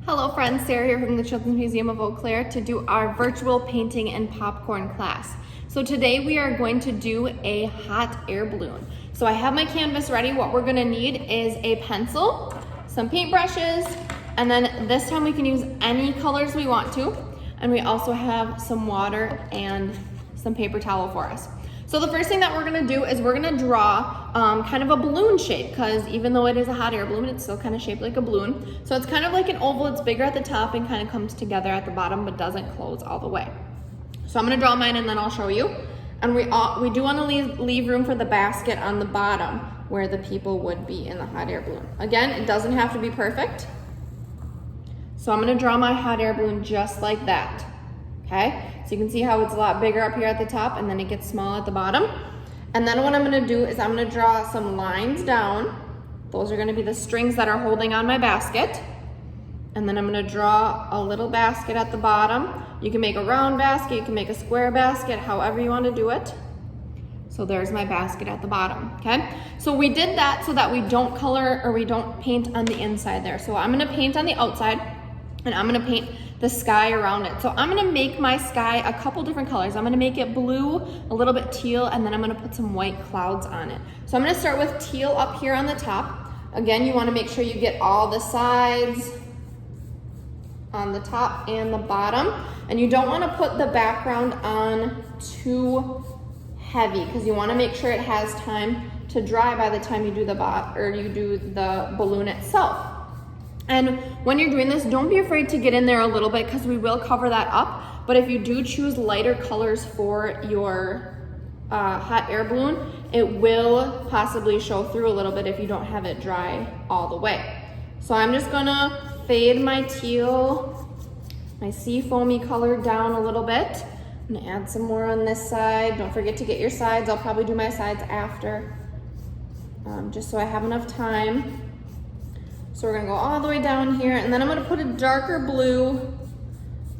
Hello friends, Sarah here from the Children's Museum of Eau Claire to do our virtual painting and popcorn class. So today we are going to do a hot air balloon. So I have my canvas ready. What we're gonna need is a pencil, some paintbrushes, and then this time we can use any colors we want to. And we also have some water and some paper towel for us. So the first thing that we're gonna do is we're gonna draw kind of a balloon shape, because even though it is a hot air balloon, it's still kind of shaped like a balloon. So it's kind of like an oval. It's bigger at the top and kind of comes together at the bottom, but doesn't close all the way. So I'm gonna draw mine and then I'll show you. And we do wanna leave room for the basket on the bottom where the people would be in the hot air balloon. Again, it doesn't have to be perfect. So I'm gonna draw my hot air balloon just like that, okay? So you can see how it's a lot bigger up here at the top and then it gets small at the bottom. And then what I'm gonna do is I'm gonna draw some lines down. Those are gonna be the strings that are holding on my basket. And then I'm gonna draw a little basket at the bottom. You can make a round basket, you can make a square basket, however you wanna do it. So there's my basket at the bottom, okay? So we did that so that we don't color or we don't paint on the inside there. So I'm gonna paint on the outside and I'm gonna paint the sky around it. So I'm gonna make my sky a couple different colors. I'm gonna make it blue, a little bit teal, and then I'm gonna put some white clouds on it. So I'm gonna start with teal up here on the top. Again, you wanna make sure you get all the sides on the top and the bottom. And you don't wanna put the background on too heavy because you wanna make sure it has time to dry by the time you do the balloon itself. And when you're doing this, don't be afraid to get in there a little bit because we will cover that up. But if you do choose lighter colors for your hot air balloon, it will possibly show through a little bit if you don't have it dry all the way. So I'm just gonna fade my teal, my sea foamy color down a little bit. I'm gonna add some more on this side. Don't forget to get your sides. I'll probably do my sides after, just so I have enough time. So we're gonna go all the way down here, and then I'm gonna put a darker blue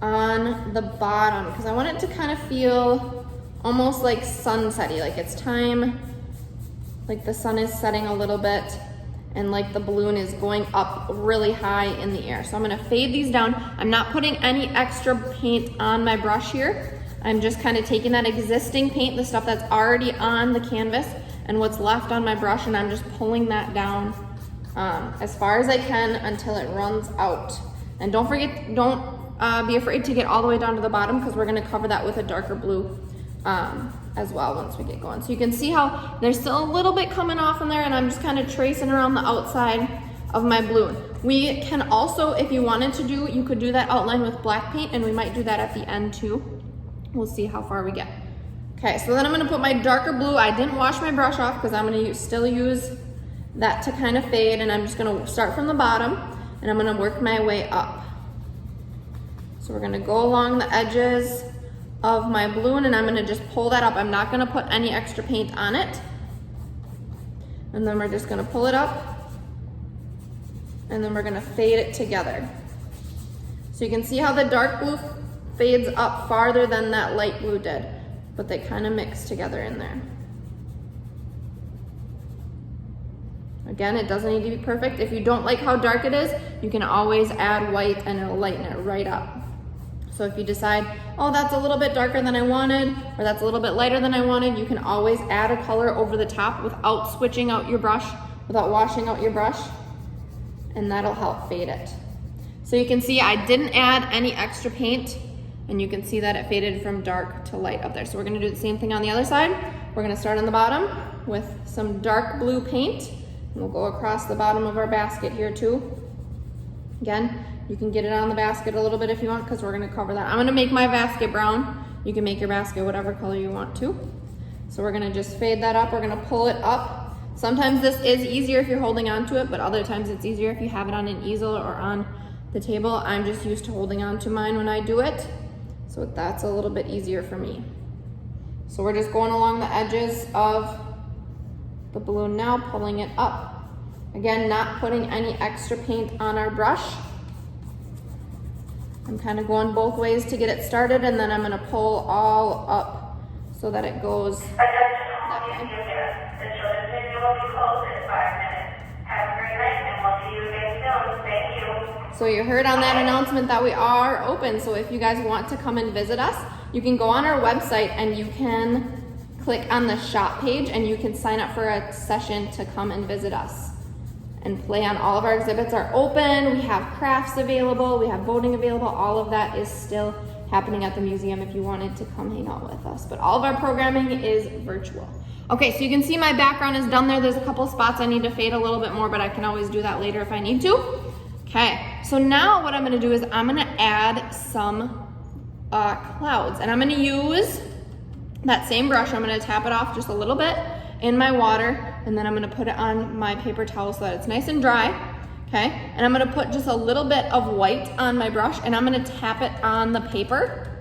on the bottom because I want it to kind of feel almost like sunsetty, like it's time, like the sun is setting a little bit and like the balloon is going up really high in the air. So I'm gonna fade these down. I'm not putting any extra paint on my brush here. I'm just kind of taking that existing paint, the stuff that's already on the canvas and what's left on my brush, and I'm just pulling that down as far as I can until it runs out. And don't forget, don't be afraid to get all the way down to the bottom because we're gonna cover that with a darker blue as well once we get going. So you can see how there's still a little bit coming off in there, and I'm just kind of tracing around the outside of my balloon. We can also, if you wanted to do, you could do that outline with black paint, and we might do that at the end too. We'll see how far we get. Okay, so then I'm gonna put my darker blue. I didn't wash my brush off because I'm gonna still use that to kind of fade, and I'm just gonna start from the bottom and I'm gonna work my way up. So we're gonna go along the edges of my balloon and I'm gonna just pull that up. I'm not gonna put any extra paint on it. And then we're just gonna pull it up and then we're gonna fade it together. So you can see how the dark blue fades up farther than that light blue did, but they kind of mix together in there. Again, it doesn't need to be perfect. If you don't like how dark it is, you can always add white and it'll lighten it right up. So if you decide, oh, that's a little bit darker than I wanted, or that's a little bit lighter than I wanted, you can always add a color over the top without switching out your brush, without washing out your brush, and that'll help fade it. So you can see I didn't add any extra paint, and you can see that it faded from dark to light up there. So we're gonna do the same thing on the other side. We're gonna start on the bottom with some dark blue paint. We'll go across the bottom of our basket here too. Again, you can get it on the basket a little bit if you want because we're gonna cover that. I'm gonna make my basket brown. You can make your basket whatever color you want to. So we're gonna just fade that up. We're gonna pull it up. Sometimes this is easier if you're holding on to it, but other times it's easier if you have it on an easel or on the table. I'm just used to holding on to mine when I do it. So that's a little bit easier for me. So we're just going along the edges of the balloon now, pulling it up. Again, not putting any extra paint on our brush. I'm kind of going both ways to get it started, and then I'm gonna pull all up so that it goes that way. The children's video will be closed in 5 minutes. Have a great night, and we'll see you again soon. Thank you. So you heard on that announcement that we are open. So if you guys want to come and visit us, you can go on our website and you can click on the shop page and you can sign up for a session to come and visit us and play on. All of our exhibits are open. We have crafts available. We have boating available. All of that is still happening at the museum if you wanted to come hang out with us. But all of our programming is virtual. Okay, so you can see my background is done there. There's a couple spots I need to fade a little bit more, but I can always do that later if I need to. Okay, so now what I'm gonna do is I'm gonna add some clouds, and I'm gonna use that same brush. I'm gonna tap it off just a little bit in my water, and then I'm gonna put it on my paper towel so that it's nice and dry, okay? And I'm gonna put just a little bit of white on my brush, and I'm gonna tap it on the paper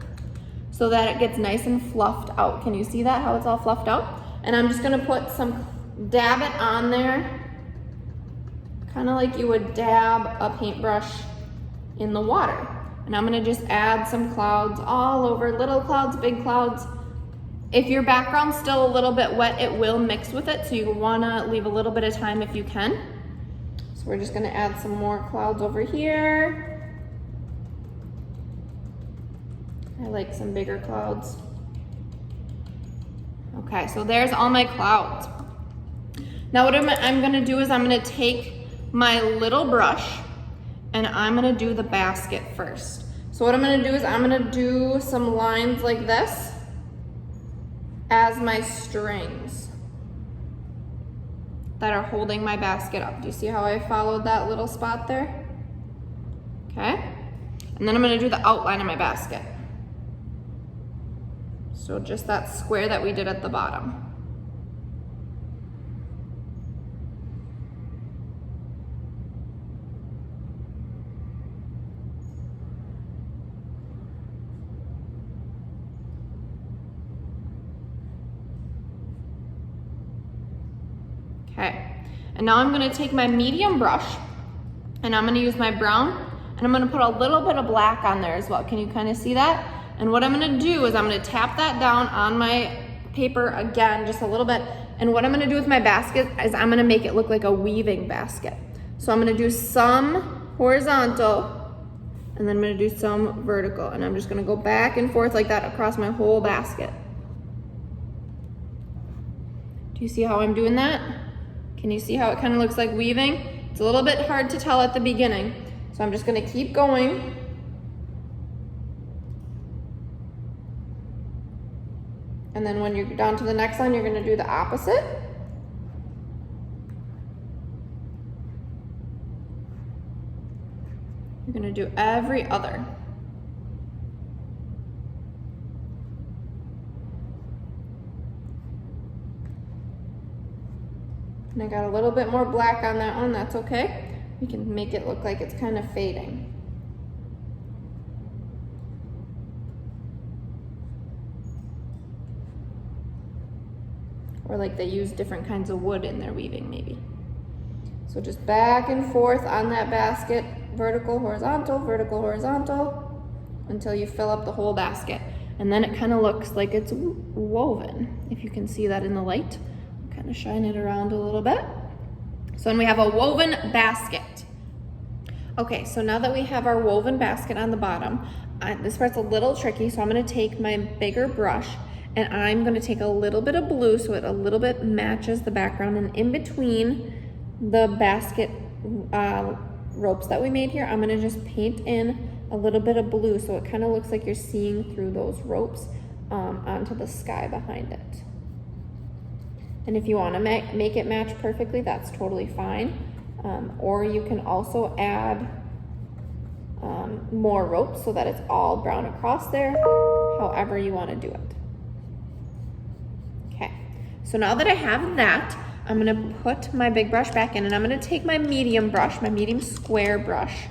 so that it gets nice and fluffed out. Can you see that, how it's all fluffed out? And I'm just gonna put dab it on there, kind of like you would dab a paintbrush in the water. And I'm gonna just add some clouds all over, little clouds, big clouds. If your background's still a little bit wet, it will mix with it, so you wanna leave a little bit of time if you can. So we're just gonna add some more clouds over here. I like some bigger clouds. Okay, so there's all my clouds. Now what I'm gonna do is I'm gonna take my little brush and I'm gonna do the basket first. So what I'm gonna do is I'm gonna do some lines like this as my strings that are holding my basket up. Do you see how I followed that little spot there? Okay, and then I'm gonna do the outline of my basket. So just that square that we did at the bottom. Okay, and now I'm gonna take my medium brush and I'm gonna use my brown and I'm gonna put a little bit of black on there as well. Can you kind of see that? And what I'm gonna do is I'm gonna tap that down on my paper again, just a little bit. And what I'm gonna do with my basket is I'm gonna make it look like a weaving basket. So I'm gonna do some horizontal and then I'm gonna do some vertical. And I'm just gonna go back and forth like that across my whole basket. Do you see how I'm doing that? Can you see how it kind of looks like weaving? It's a little bit hard to tell at the beginning. So I'm just gonna keep going. And then when you're down to the next line, you're gonna do the opposite. You're gonna do every other. And I got a little bit more black on that one, that's okay. We can make it look like it's kind of fading. Or like they use different kinds of wood in their weaving maybe. So just back and forth on that basket, vertical, horizontal, until you fill up the whole basket. And then it kind of looks like it's woven, if you can see that in the light. Kind of shine it around a little bit. So then we have a woven basket. Okay, so now that we have our woven basket on the bottom, this part's a little tricky, so I'm gonna take my bigger brush and I'm gonna take a little bit of blue so it a little bit matches the background, and in between the basket ropes that we made here, I'm gonna just paint in a little bit of blue so it kind of looks like you're seeing through those ropes onto the sky behind it. And if you wanna make it match perfectly, that's totally fine. Or you can also add more rope so that it's all brown across there, however you wanna do it. Okay, so now that I have that, I'm gonna put my big brush back in and I'm gonna take my medium brush, my medium square brush,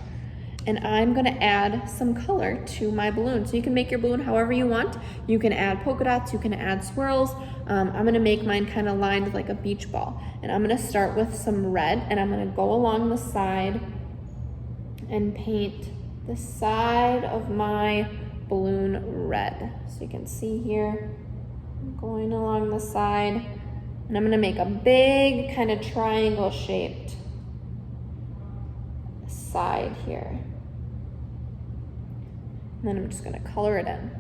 and I'm gonna add some color to my balloon. So you can make your balloon however you want. You can add polka dots, you can add swirls. I'm gonna make mine kind of lined like a beach ball. And I'm gonna start with some red and I'm gonna go along the side and paint the side of my balloon red. So you can see here, I'm going along the side and I'm gonna make a big kind of triangle shaped side here. And then I'm just gonna color it in.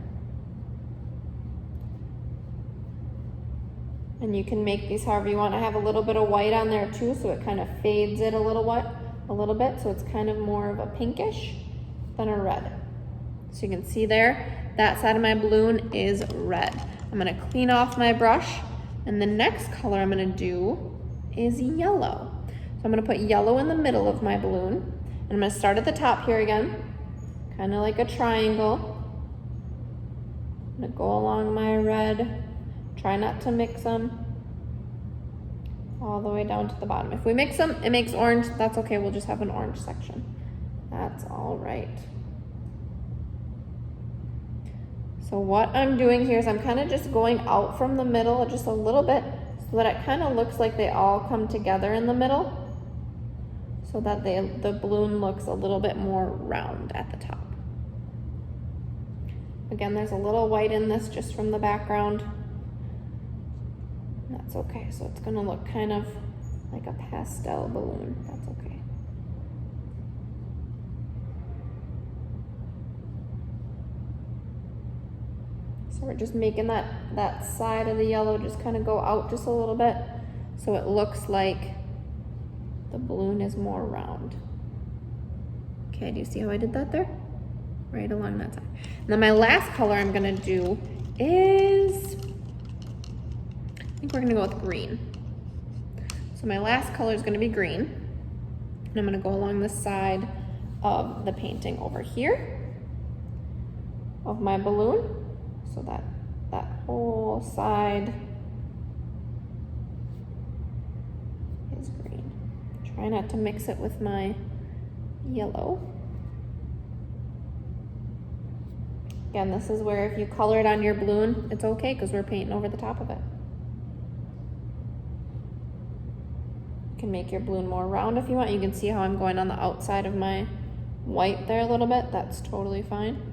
And you can make these however you want. I have a little bit of white on there too, so it kind of fades it a little bit, so it's kind of more of a pinkish than a red. So you can see there, that side of my balloon is red. I'm gonna clean off my brush, and the next color I'm gonna do is yellow. So I'm gonna put yellow in the middle of my balloon, and I'm gonna start at the top here again, kind of like a triangle. I'm gonna go along my red, try not to mix them, all the way down to the bottom. If we mix them, it makes orange, that's okay, we'll just have an orange section. That's all right. So what I'm doing here is I'm kind of just going out from the middle just a little bit so that it kind of looks like they all come together in the middle, so that the balloon looks a little bit more round at the top. Again, there's a little white in this just from the background. That's okay, so it's gonna look kind of like a pastel balloon. That's okay. So we're just making that side of the yellow just kind of go out just a little bit, so it looks like the balloon is more round. Okay, do you see how I did that there? Right along that side. And then my last color I'm gonna do is, I think we're gonna go with green. So my last color is gonna be green. And I'm gonna go along the side of the painting over here of my balloon. So that whole side is green. Try not to mix it with my yellow. Again, this is where if you color it on your balloon, it's okay because we're painting over the top of it. You can make your balloon more round if you want. You can see how I'm going on the outside of my white there a little bit. That's totally fine.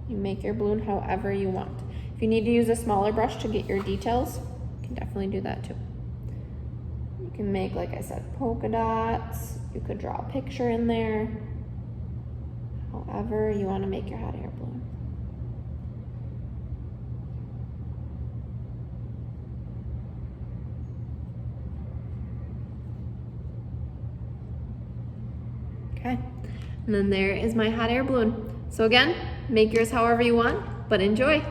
You make your balloon however you want. If you need to use a smaller brush to get your details, you can definitely do that too. You can make, like I said, polka dots. You could draw a picture in there. However you want to make your hot air balloon. Okay, and then there is my hot air balloon. So again, make yours however you want, but enjoy.